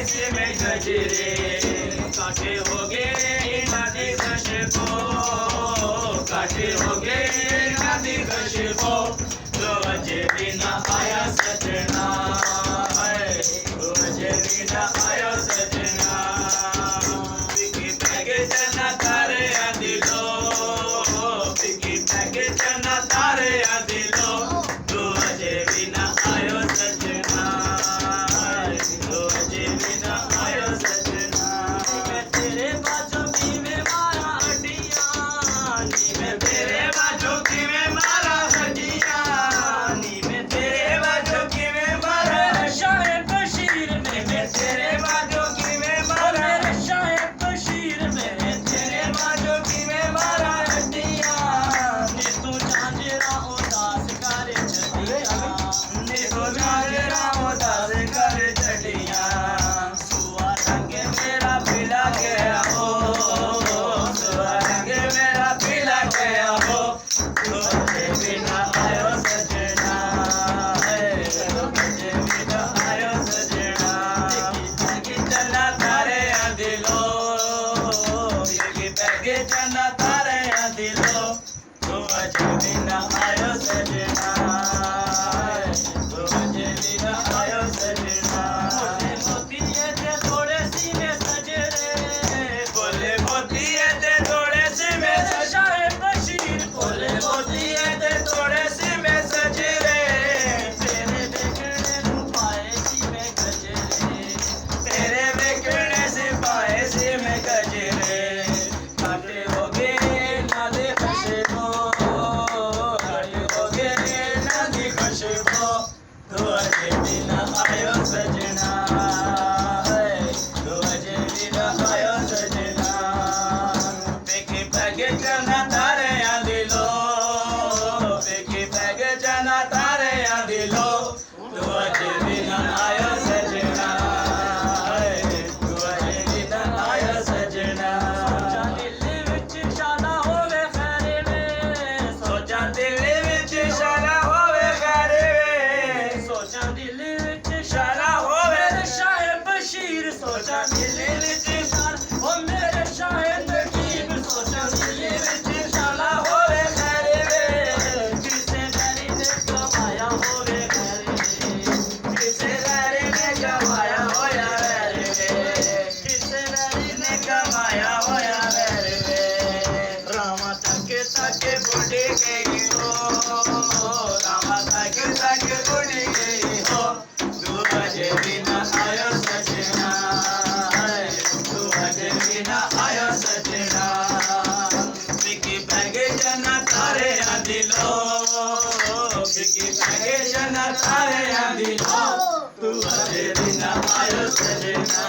से में गजरे काटे हो गए नदी कशबो काटे हो गए नदी कशबो तो अजय बिना आया सजना तो अजय बिना आया सजना पिकी पैके जना तारे दिलो पिकी पैके जना तारे दिलो तो अजय बिना आयो सजना तो अजय बिना आयो सजना मैं तेरे बाजू की में मारा हड्डियां नी मैं तेरे बाजू की में मारा हड्डियां नी मैं तेरे बाजू की में मारा शाह बशीर में मैं तेरे बाजू की में मारा शाह बशीर में मैं तेरे बाजू की में मारा हड्डियां नी तू झांझरा उदास कर चढ़िया नी तू झांझरा उदास कर चढ़िया सुआ रंग मेरा पीला गया हो सुआ रंग मेरा पीला गया हो तो अजय बिना आयो सजना तो अजय बिना आयो सजना पिकी चला तारे दिलो पिकी पैके चला तारे दिलो तो अजय बिना आयो सजना तो अजय बिना आयो सजना मोतिये ते थोड़े सी में सजरे बोले मोतिये ते थोड़े सी में सजाए बशीर बोले मोतिये ते थोड़े सी में सजरे तेरे देखने रूपाए सी में गजरे तेरे देखने से पाए सी में गजरे काटे हो गए नाले खुशबू काटे हो गए नदी खुशबू तो अजय बिना आयो सजना तो अजय बिना आयो सजना पिकी पैके जना तारे दिलो पिकी पैके जना तारे दिलो तो अजय बिना आयो सजना तो अजय बिना आयो सजना सोचा दिल विच शाला होवे खैरे वे सोचा दिल विच शाला होवे खैरे वे सोचा दिल विच शाला होवे शाह बशीर सोचा दिल विच शाला हो मेरे शाह नकीब सोचा दिल विच शाला होवे खैरे वे किसे बैरी ने कमाया होवे खैरे वे किसे बैरी ने कमाया होया खैरे वे किसे बैरी ने कमाया होया खैरे वे रामा तक बुढ़ी गई हो रामा तक बुढ़ी गई हो तू अजय बिना आयो सजना तू अजय बिना आयो सजना पिकी पैके जना तारे दिलो पिकी पैके जना तारे दिलो तू अजय बिना आयो सजना